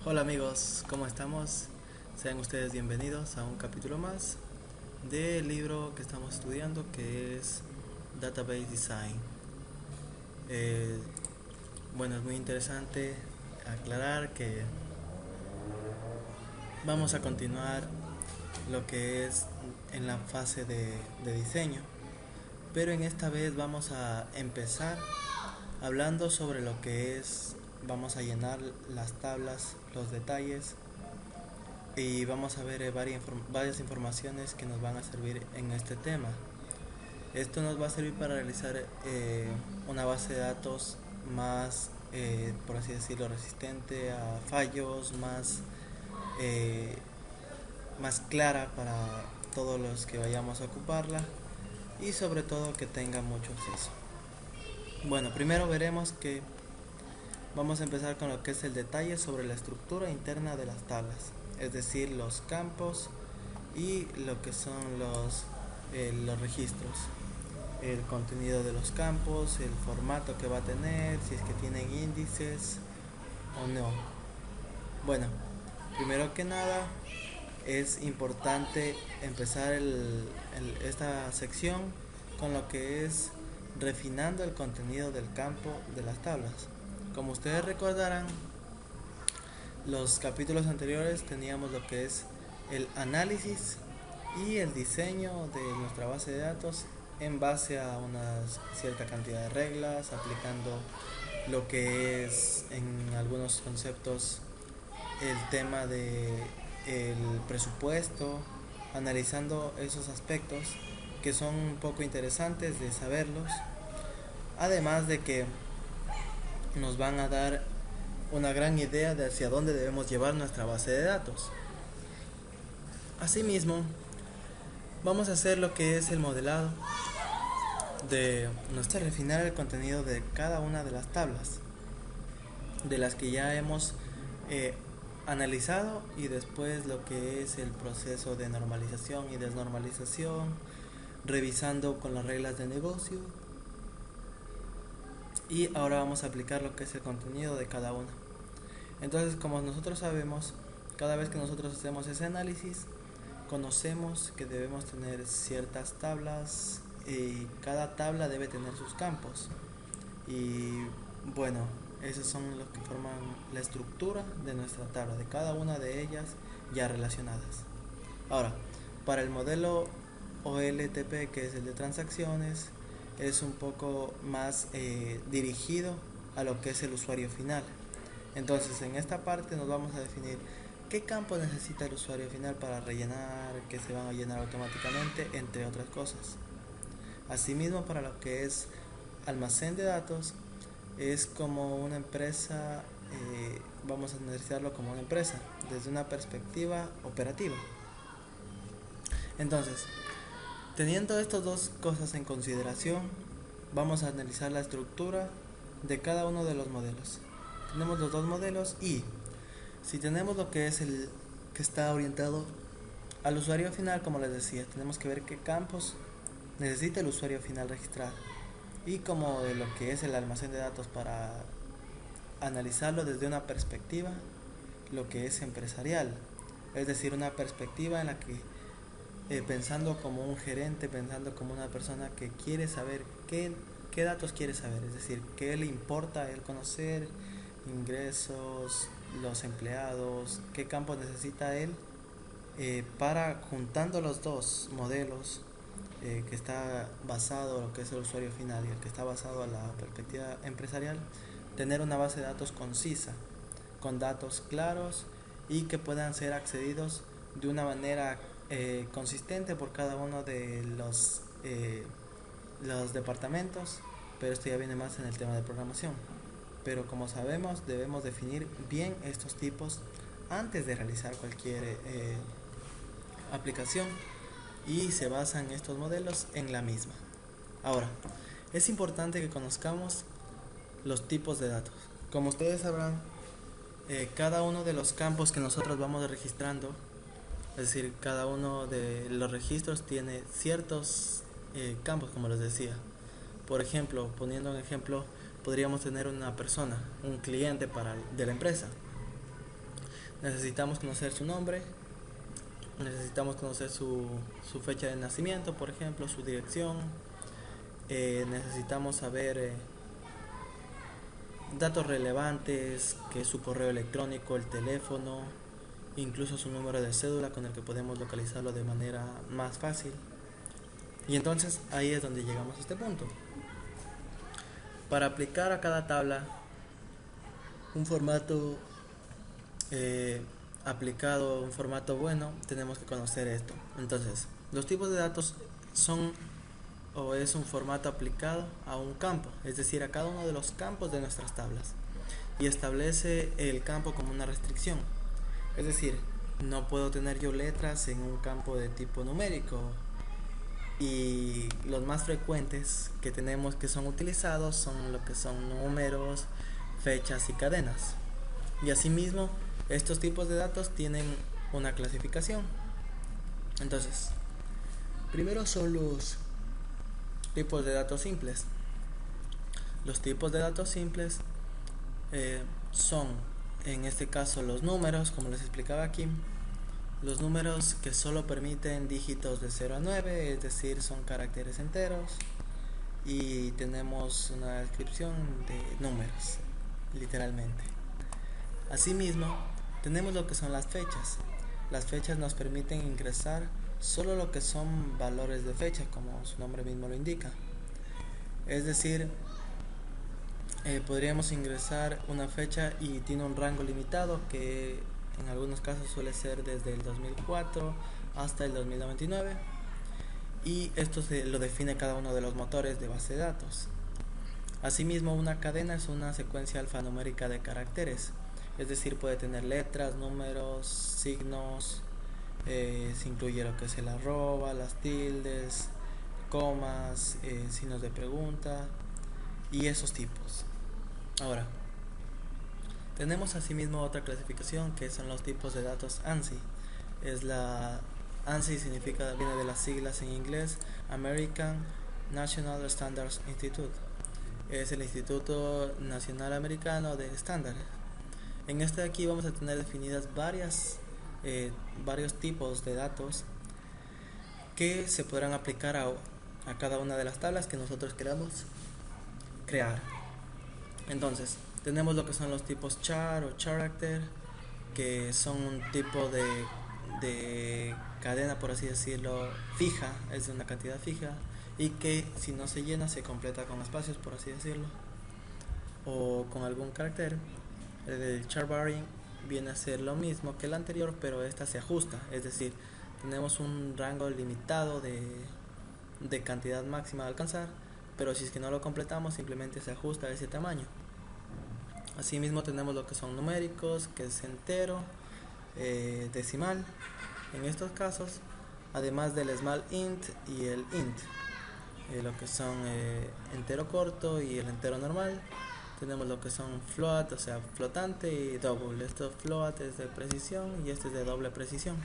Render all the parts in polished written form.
Hola amigos, ¿cómo estamos? Sean ustedes bienvenidos a un capítulo más del libro que estamos estudiando, que es Database Design. Eh, bueno, es muy interesante aclarar que vamos a continuar lo que es en la fase de diseño, pero en esta vez vamos a empezar hablando sobre lo que es, vamos a llenar las tablas, los detalles y vamos a ver varias informaciones que nos van a servir en este tema. Esto nos va a servir para realizar una base de datos más, por así decirlo, resistente a fallos, eh, más clara para todos los que vayamos a ocuparla y sobre todo que tenga mucho acceso. Bueno, primero veremos que vamos a empezar con lo que es el detalle sobre la estructura interna de las tablas, es decir, los campos y lo que son los registros, el contenido de los campos, el formato que va a tener, si es que tienen índices o no. Bueno, primero que nada es importante empezar esta sección con lo que es refinando el contenido del campo de las tablas. Como ustedes recordarán, los capítulos anteriores teníamos lo que es el análisis y el diseño de nuestra base de datos en base a una cierta cantidad de reglas, aplicando lo que es en algunos conceptos el tema de el presupuesto, analizando esos aspectos que son un poco interesantes de saberlos, además de que nos van a dar una gran idea de hacia dónde debemos llevar nuestra base de datos. Asimismo, vamos a hacer lo que es el modelado de nuestra, refinar el contenido de cada una de las tablas, de las que ya hemos eh, analizado, y después lo que es el proceso de normalización y desnormalización, revisando con las reglas de negocio. Y ahora vamos a aplicar lo que es el contenido de cada una. Entonces, como nosotros sabemos, cada vez que nosotros hacemos ese análisis, conocemos que debemos tener ciertas tablas y cada tabla debe tener sus campos. Y bueno, esos son los que forman la estructura de nuestra tabla, de cada una de ellas ya relacionadas. Ahora, para el modelo OLTP, que es el de transacciones, es un poco más dirigido a lo que es el usuario final. Entonces, en esta parte nos vamos a definir qué campo necesita el usuario final para rellenar, que se van a llenar automáticamente, entre otras cosas. Asimismo, para lo que es almacén de datos, es como una empresa, vamos a analizarlo como una empresa desde una perspectiva operativa. Entonces, teniendo estas dos cosas en consideración, vamos a analizar la estructura de cada uno de los modelos. Tenemos los dos modelos y si tenemos lo que es el que está orientado al usuario final, como les decía, tenemos que ver qué campos necesita el usuario final registrar, y como de lo que es el almacén de datos para analizarlo desde una perspectiva lo que es empresarial, es decir, una perspectiva en la que pensando como un gerente, pensando como una persona que quiere saber qué datos quiere saber, es decir, qué le importa a él conocer, ingresos, los empleados, qué campo necesita él, para juntando los dos modelos, que está basado en lo que es el usuario final y el que está basado en la perspectiva empresarial, tener una base de datos concisa, con datos claros y que puedan ser accedidos de una manera consistente por cada uno de los departamentos, pero esto ya viene más en el tema de programación. Pero como sabemos, debemos definir bien estos tipos antes de realizar cualquier aplicación, y se basan estos modelos en la misma. Ahora, es importante que conozcamos los tipos de datos. Como ustedes sabrán, cada uno de los campos que nosotros vamos registrando, es decir, cada uno de los registros tiene ciertos campos, como les decía. Por ejemplo, poniendo un ejemplo, podríamos tener una persona, un cliente de la empresa. Necesitamos conocer su nombre, necesitamos conocer su fecha de nacimiento, por ejemplo, su dirección. Necesitamos saber datos relevantes, que es su correo electrónico, el teléfono, incluso su número de cédula con el que podemos localizarlo de manera más fácil. Y entonces ahí es donde llegamos a este punto. Para aplicar a cada tabla un formato aplicado, un formato bueno, tenemos que conocer esto. Entonces, los tipos de datos son o es un formato aplicado a un campo, es decir, a cada uno de los campos de nuestras tablas, y establece el campo como una restricción. Es decir, no puedo tener yo letras en un campo de tipo numérico, y los más frecuentes que tenemos que son utilizados son lo que son números, fechas y cadenas. Y asimismo, estos tipos de datos tienen una clasificación. Entonces, primero son los tipos de datos simples. Los tipos de datos simples son, en este caso, los números, como les explicaba aquí. Los números que solo permiten dígitos de 0 a 9, es decir, son caracteres enteros. Y tenemos una descripción de números, literalmente. Asimismo, tenemos lo que son las fechas. Las fechas nos permiten ingresar solo lo que son valores de fecha, como su nombre mismo lo indica. Es decir, podríamos ingresar una fecha y tiene un rango limitado que en algunos casos suele ser desde el 2004 hasta el 2099, y esto se lo define cada uno de los motores de base de datos. Asimismo, una cadena es una secuencia alfanumérica de caracteres, es decir, puede tener letras, números, signos, se incluye lo que es el arroba, las tildes, comas, signos de pregunta y esos tipos. Ahora, tenemos asimismo otra clasificación que son los tipos de datos ANSI. ANSI viene de las siglas en inglés American National Standards Institute. Es el Instituto Nacional Americano de Estándares. En este de aquí vamos a tener definidas varios tipos de datos que se podrán aplicar a cada una de las tablas que nosotros queramos crear. Entonces, tenemos lo que son los tipos char o character, que son un tipo de cadena, por así decirlo, fija, es de una cantidad fija, y que si no se llena se completa con espacios, por así decirlo, o con algún carácter. El char varying viene a ser lo mismo que el anterior, pero esta se ajusta, es decir, tenemos un rango limitado de cantidad máxima a alcanzar, pero si es que no lo completamos simplemente se ajusta a ese tamaño. Asimismo tenemos lo que son numéricos, que es entero, decimal. En estos casos, además del small int y el int, lo que son entero corto y el entero normal. Tenemos lo que son float, o sea, flotante, y double. Esto float es de precisión y este es de doble precisión.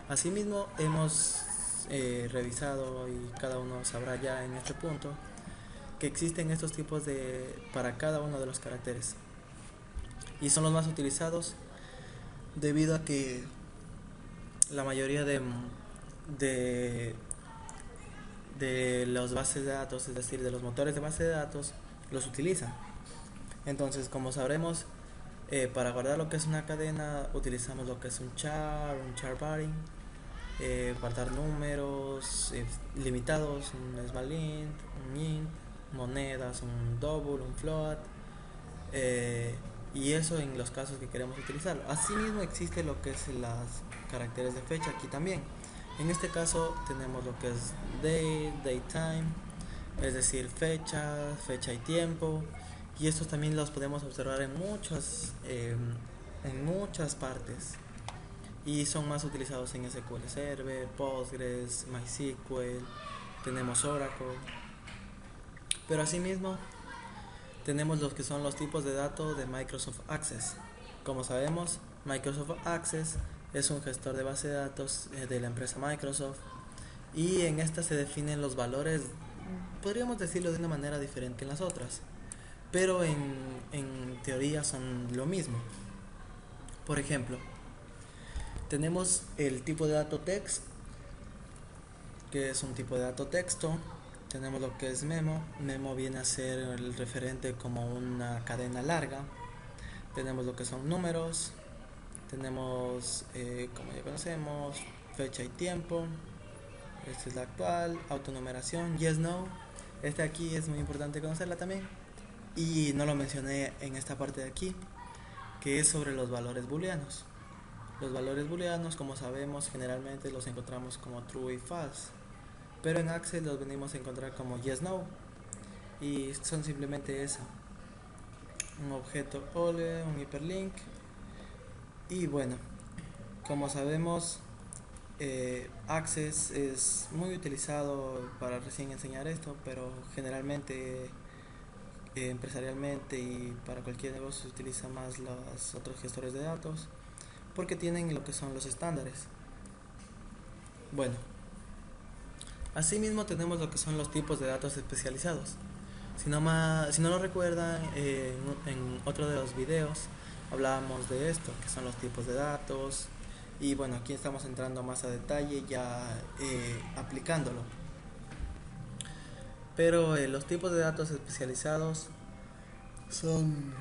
Asimismo hemos revisado, y cada uno sabrá ya en este punto, que existen estos tipos para cada uno de los caracteres, y son los más utilizados debido a que la mayoría de las bases de datos, es decir, de los motores de base de datos, los utilizan. Entonces, como sabremos, para guardar lo que es una cadena utilizamos lo que es un char varying, guardar números limitados, un small int, un int, monedas, un double, un float, y eso en los casos que queremos utilizarlo. Asimismo existe lo que es las caracteres de fecha aquí también. En este caso tenemos lo que es date, time, es decir, fecha y tiempo, y estos también los podemos observar en muchas partes, y son más utilizados en SQL Server, Postgres, MySQL, tenemos Oracle. Pero asimismo tenemos los que son los tipos de datos de Microsoft Access. Como sabemos, Microsoft Access es un gestor de base de datos de la empresa Microsoft, y en esta se definen los valores, podríamos decirlo de una manera diferente en las otras, pero en teoría son lo mismo. Por ejemplo, tenemos el tipo de dato text, que es un tipo de dato texto. Tenemos lo que es memo. Memo viene a ser el referente como una cadena larga. Tenemos lo que son números. Tenemos, como ya conocemos, fecha y tiempo. Esta es la actual. Autonumeración, yes, no. Esta aquí es muy importante conocerla también. Y no lo mencioné en esta parte de aquí, que es sobre los valores booleanos. Los valores booleanos, como sabemos, generalmente los encontramos como true y false, pero en Access los venimos a encontrar como yes, no, y son simplemente eso: un objeto ole, un hiperlink. Y bueno, como sabemos, Access es muy utilizado para recién enseñar esto, pero generalmente empresarialmente y para cualquier negocio se utiliza más los otros gestores de datos, porque tienen lo que son los estándares. Bueno, asimismo tenemos lo que son los tipos de datos especializados. Si no lo recuerdan, en otro de los videos hablábamos de esto, que son los tipos de datos. Y bueno, aquí estamos entrando más a detalle ya aplicándolo. Pero los tipos de datos especializados son,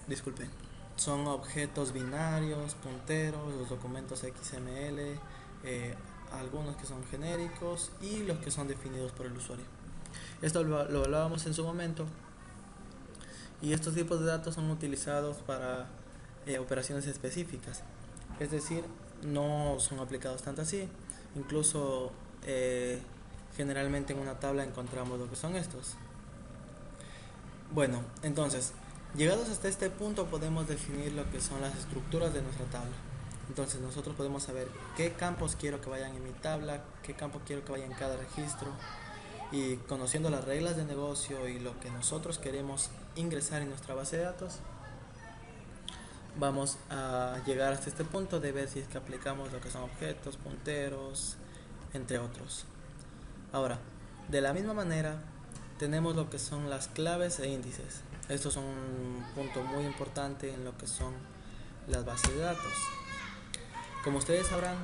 disculpen, son objetos binarios, punteros, los documentos XML, algunos que son genéricos y los que son definidos por el usuario. Esto lo hablábamos en su momento, y estos tipos de datos son utilizados para operaciones específicas, es decir, no son aplicados tanto así. Incluso generalmente en una tabla encontramos lo que son estos. Bueno, entonces, llegados hasta este punto podemos definir lo que son las estructuras de nuestra tabla. Entonces nosotros podemos saber qué campos quiero que vayan en mi tabla, qué campos quiero que vayan en cada registro, y conociendo las reglas de negocio y lo que nosotros queremos ingresar en nuestra base de datos, vamos a llegar hasta este punto de ver si es que aplicamos lo que son objetos, punteros, entre otros. Ahora, de la misma manera, tenemos lo que son las claves e índices. Estos son un punto muy importante en lo que son las bases de datos. Como ustedes sabrán,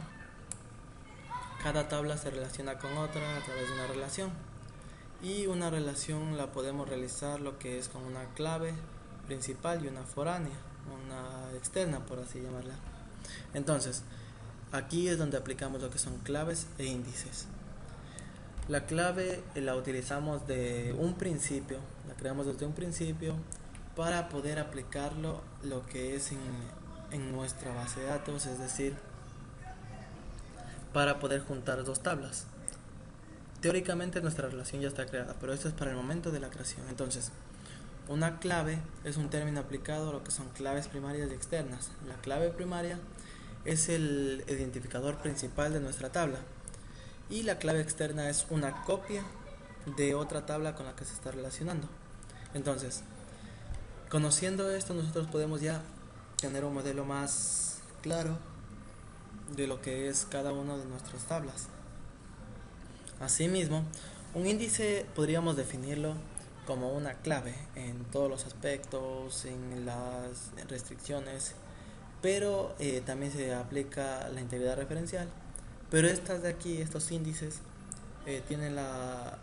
cada tabla se relaciona con otra a través de una relación, y una relación la podemos realizar lo que es con una clave principal y una foránea, una externa por así llamarla. Entonces, aquí es donde aplicamos lo que son claves e índices. La clave la utilizamos de un principio, la creamos desde un principio para poder aplicarlo lo que es en nuestra base de datos, es decir, para poder juntar dos tablas. Teóricamente nuestra relación ya está creada, pero esto es para el momento de la creación. Entonces, una clave es un término aplicado a lo que son claves primarias y externas. La clave primaria es el identificador principal de nuestra tabla, y la clave externa es una copia de otra tabla con la que se está relacionando. Entonces, conociendo esto, nosotros podemos ya tener un modelo más claro de lo que es cada una de nuestras tablas. Asimismo, un índice podríamos definirlo como una clave en todos los aspectos, en las restricciones, pero también se aplica la integridad referencial. Pero estas de aquí, estos índices, tienen la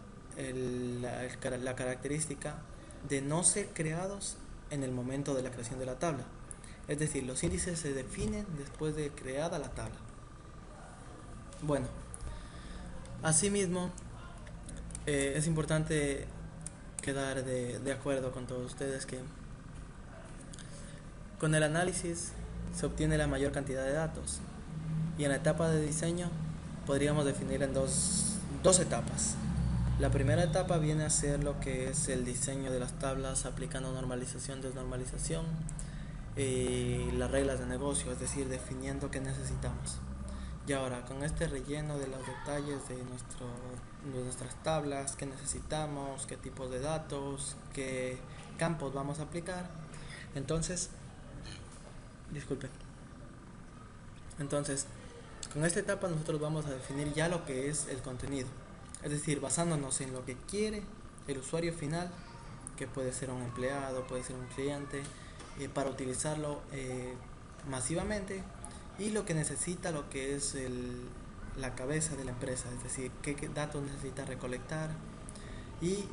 característica de no ser creados en el momento de la creación de la tabla. Es decir, los índices se definen después de creada la tabla. Bueno, asimismo, es importante quedar de acuerdo con todos ustedes que con el análisis se obtiene la mayor cantidad de datos, y en la etapa de diseño podríamos definir en dos etapas. La primera etapa viene a ser lo que es el diseño de las tablas aplicando normalización, desnormalización, las reglas de negocio, es decir, definiendo qué necesitamos. Y ahora, con este relleno de los detalles de nuestras tablas, qué necesitamos, qué tipos de datos, qué campos vamos a aplicar, entonces, con esta etapa nosotros vamos a definir ya lo que es el contenido, es decir, basándonos en lo que quiere el usuario final, que puede ser un empleado, puede ser un cliente, para utilizarlo masivamente y lo que necesita lo que es la cabeza de la empresa, es decir, qué datos necesita recolectar y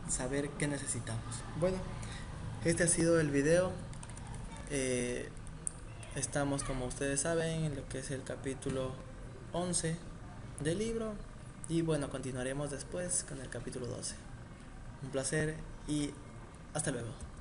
saber qué necesitamos. Bueno, este ha sido el video. Eh, Estamos, como ustedes saben, en lo que es el capítulo 11 del libro y bueno, continuaremos después con el capítulo 12. Un placer y hasta luego.